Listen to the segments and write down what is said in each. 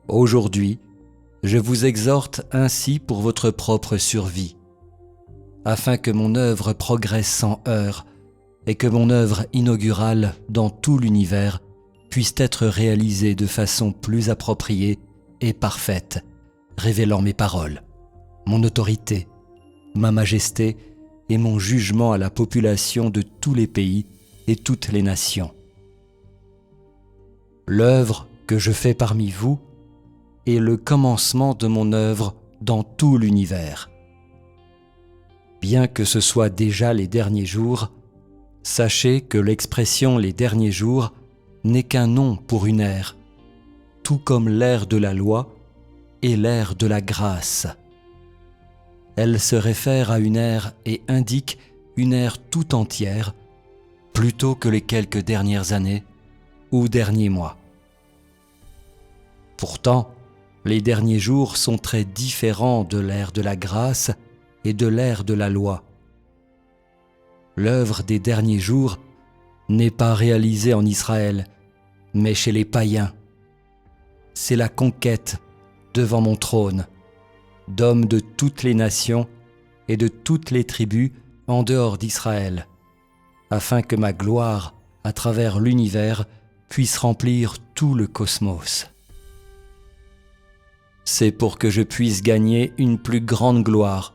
Aujourd'hui, je vous exhorte ainsi pour votre propre survie, afin que mon œuvre progresse sans heurts et que mon œuvre inaugurale dans tout l'univers puisse être réalisée de façon plus appropriée et parfaite, révélant mes paroles, mon autorité, ma majesté et mon jugement à la population de tous les pays et toutes les nations. L'œuvre que je fais parmi vous est le commencement de mon œuvre dans tout l'univers. Bien que ce soit déjà les derniers jours, sachez que l'expression « les derniers jours » n'est qu'un nom pour une ère, tout comme l'ère de la loi et l'ère de la grâce. Elle se réfère à une ère et indique une ère tout entière, plutôt que les quelques dernières années ou derniers mois. Pourtant, les derniers jours sont très différents de l'ère de la grâce et de l'ère de la loi. L'œuvre des derniers jours n'est pas réalisée en Israël, mais chez les païens. C'est la conquête devant mon trône, d'hommes de toutes les nations et de toutes les tribus en dehors d'Israël, afin que ma gloire, à travers l'univers, puisse remplir tout le cosmos. C'est pour que je puisse gagner une plus grande gloire,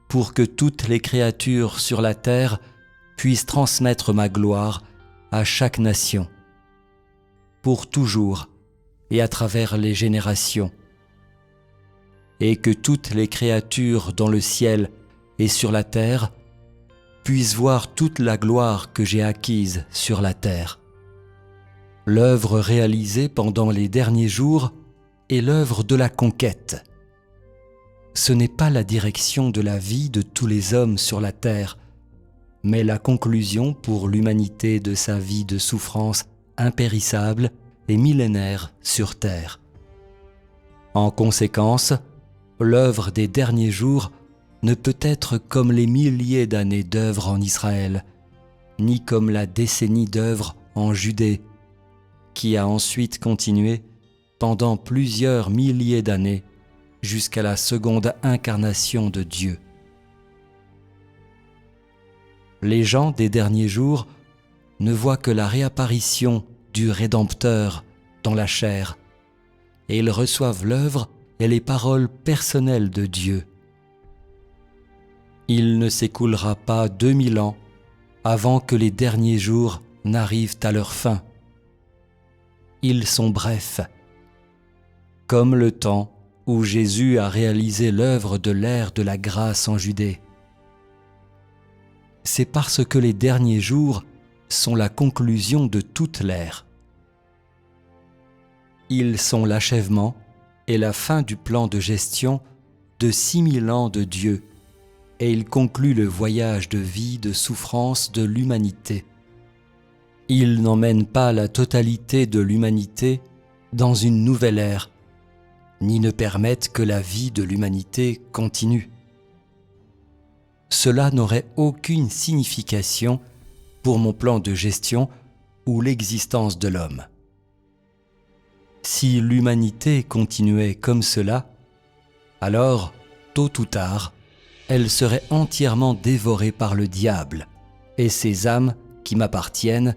pour que toutes les créatures sur la terre puissent transmettre ma gloire à chaque nation, pour toujours et à travers les générations, et que toutes les créatures dans le ciel et sur la terre puissent voir toute la gloire que j'ai acquise sur la terre. L'œuvre réalisée pendant les derniers jours est l'œuvre de la conquête. Ce n'est pas la direction de la vie de tous les hommes sur la terre, mais la conclusion pour l'humanité de sa vie de souffrance impérissable et millénaire sur terre. En conséquence, l'œuvre des derniers jours ne peut être comme les milliers d'années d'œuvre en Israël, ni comme la décennie d'œuvre en Judée, qui a ensuite continué pendant plusieurs milliers d'années jusqu'à la seconde incarnation de Dieu. Les gens des derniers jours ne voient que la réapparition du Rédempteur dans la chair, et ils reçoivent l'œuvre et les paroles personnelles de Dieu. Il ne s'écoulera pas 2000 ans avant que les derniers jours n'arrivent à leur fin. Ils sont brefs, comme le temps où Jésus a réalisé l'œuvre de l'ère de la grâce en Judée. C'est parce que les derniers jours sont la conclusion de toute l'ère. Ils sont l'achèvement et la fin du plan de gestion de 6000 ans de Dieu, et ils concluent le voyage de vie, de souffrance de l'humanité. Ils n'emmènent pas la totalité de l'humanité dans une nouvelle ère, ni ne permettent que la vie de l'humanité continue. Cela n'aurait aucune signification pour mon plan de gestion ou l'existence de l'homme. Si l'humanité continuait comme cela, alors, tôt ou tard, elle serait entièrement dévorée par le diable, et ses âmes, qui m'appartiennent,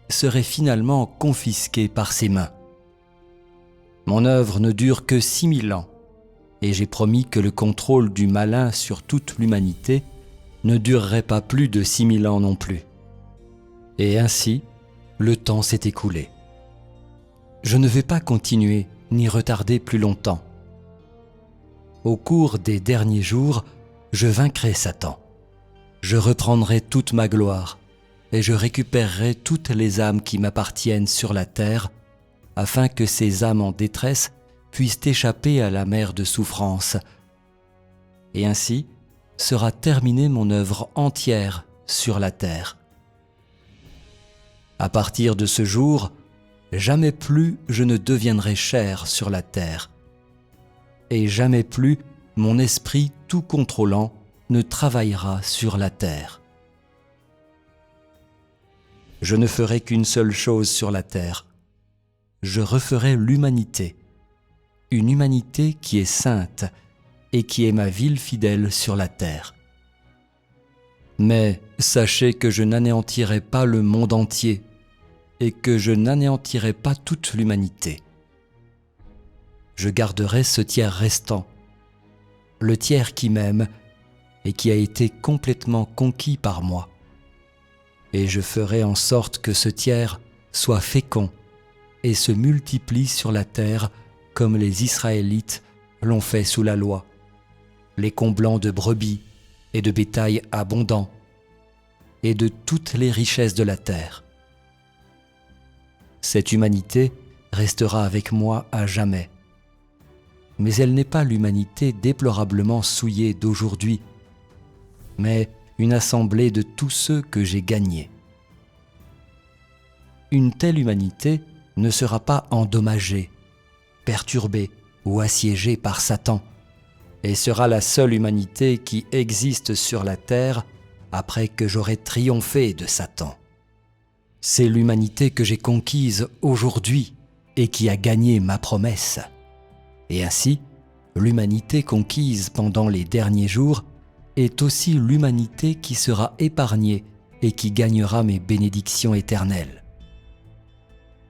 seraient finalement confisquées par ses mains. Mon œuvre ne dure que 6000 ans, et j'ai promis que le contrôle du malin sur toute l'humanité ne durerait pas plus de 6000 ans non plus. Et ainsi, le temps s'est écoulé. Je ne vais pas continuer ni retarder plus longtemps. Au cours des derniers jours, je vaincrai Satan. Je reprendrai toute ma gloire et je récupérerai toutes les âmes qui m'appartiennent sur la terre, afin que ces âmes en détresse puissent échapper à la mer de souffrance. Et ainsi sera terminée mon œuvre entière sur la terre. À partir de ce jour, jamais plus je ne deviendrai chair sur la terre, et jamais plus mon esprit tout contrôlant ne travaillera sur la terre. Je ne ferai qu'une seule chose sur la terre. Je referai l'humanité, une humanité qui est sainte et qui est ma ville fidèle sur la terre. Mais sachez que je n'anéantirai pas le monde entier et que je n'anéantirai pas toute l'humanité. Je garderai ce tiers restant, le tiers qui m'aime et qui a été complètement conquis par moi. Et je ferai en sorte que ce tiers soit fécond et se multiplie sur la terre comme les Israélites l'ont fait sous la loi, les comblant de brebis et de bétail abondant et de toutes les richesses de la terre. Cette humanité restera avec moi à jamais. Mais elle n'est pas l'humanité déplorablement souillée d'aujourd'hui, mais une assemblée de tous ceux que j'ai gagnés. Une telle humanité ne sera pas endommagée, perturbée ou assiégée par Satan, et sera la seule humanité qui existe sur la terre après que j'aurai triomphé de Satan. C'est l'humanité que j'ai conquise aujourd'hui et qui a gagné ma promesse. Et ainsi, l'humanité conquise pendant les derniers jours est aussi l'humanité qui sera épargnée et qui gagnera mes bénédictions éternelles.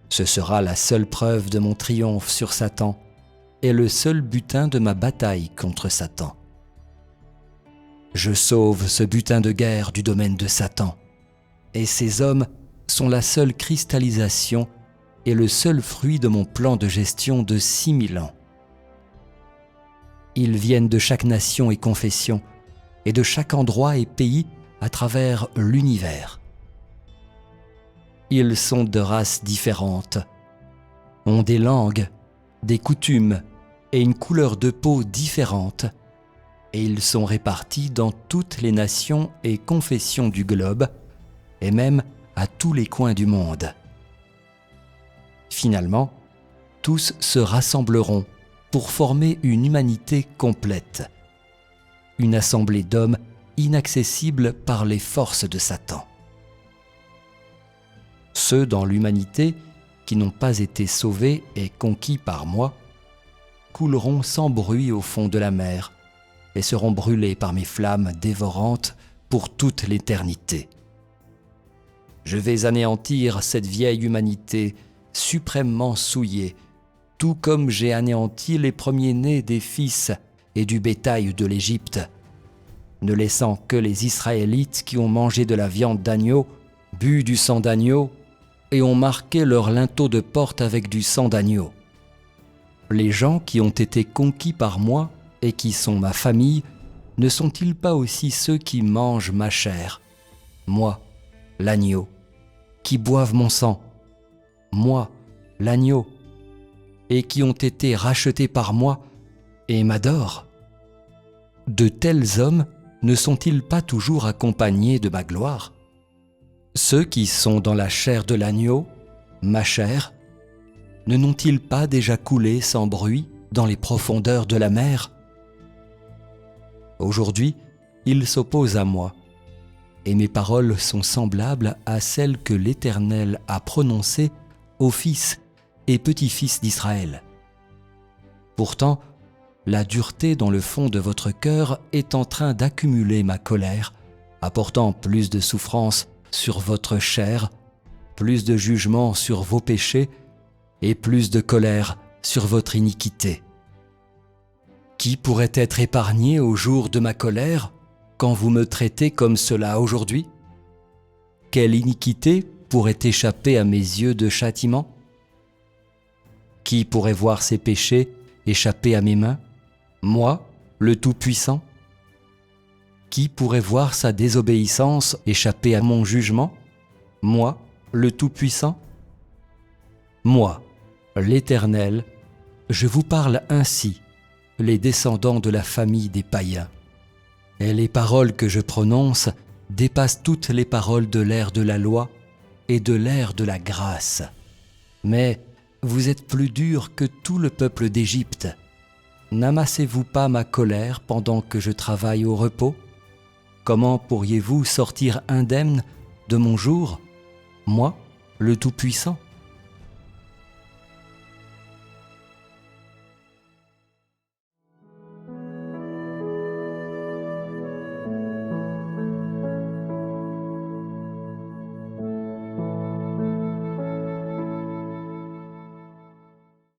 Ce sera la seule preuve de mon triomphe sur Satan et le seul butin de ma bataille contre Satan. Je sauve ce butin de guerre du domaine de Satan, et ces hommes sont la seule cristallisation et le seul fruit de mon plan de gestion de 6000 ans. Ils viennent de chaque nation et confession, et de chaque endroit et pays à travers l'univers. Ils sont de races différentes, ont des langues, des coutumes et une couleur de peau différente, et ils sont répartis dans toutes les nations et confessions du globe, et même à tous les coins du monde. Finalement, tous se rassembleront pour former une humanité complète, une assemblée d'hommes inaccessibles par les forces de Satan. Ceux dans l'humanité qui n'ont pas été sauvés et conquis par moi couleront sans bruit au fond de la mer et seront brûlés par mes flammes dévorantes pour toute l'éternité. Je vais anéantir cette vieille humanité suprêmement souillée, tout comme j'ai anéanti les premiers-nés des fils et du bétail de l'Égypte, ne laissant que les Israélites qui ont mangé de la viande d'agneau, bu du sang d'agneau et ont marqué leur linteau de porte avec du sang d'agneau. Les gens qui ont été conquis par moi et qui sont ma famille, ne sont-ils pas aussi ceux qui mangent ma chair, moi, l'agneau, qui boivent mon sang, moi, l'agneau, et qui ont été rachetés par moi et m'adorent? De tels hommes ne sont-ils pas toujours accompagnés de ma gloire? Ceux qui sont dans la chair de l'agneau, ma chair, ne n'ont-ils pas déjà coulé sans bruit dans les profondeurs de la mer? Aujourd'hui, ils s'opposent à moi, et mes paroles sont semblables à celles que l'Éternel a prononcées aux fils et petits-fils d'Israël. Pourtant, la dureté dans le fond de votre cœur est en train d'accumuler ma colère, apportant plus de souffrance sur votre chair, plus de jugement sur vos péchés et plus de colère sur votre iniquité. Qui pourrait être épargné au jour de ma colère quand vous me traitez comme cela aujourd'hui? Quelle iniquité pourrait échapper à mes yeux de châtiment? Qui pourrait voir ses péchés échapper à mes mains? Moi, le Tout-Puissant? Qui pourrait voir sa désobéissance échapper à mon jugement? Moi, le Tout-Puissant? Moi, l'Éternel, je vous parle ainsi, les descendants de la famille des païens. Et les paroles que je prononce dépassent toutes les paroles de l'ère de la loi et de l'ère de la grâce. Mais vous êtes plus durs que tout le peuple d'Égypte. N'amassez-vous pas ma colère pendant que je travaille au repos? Comment pourriez-vous sortir indemne de mon jour, moi, le Tout-Puissant?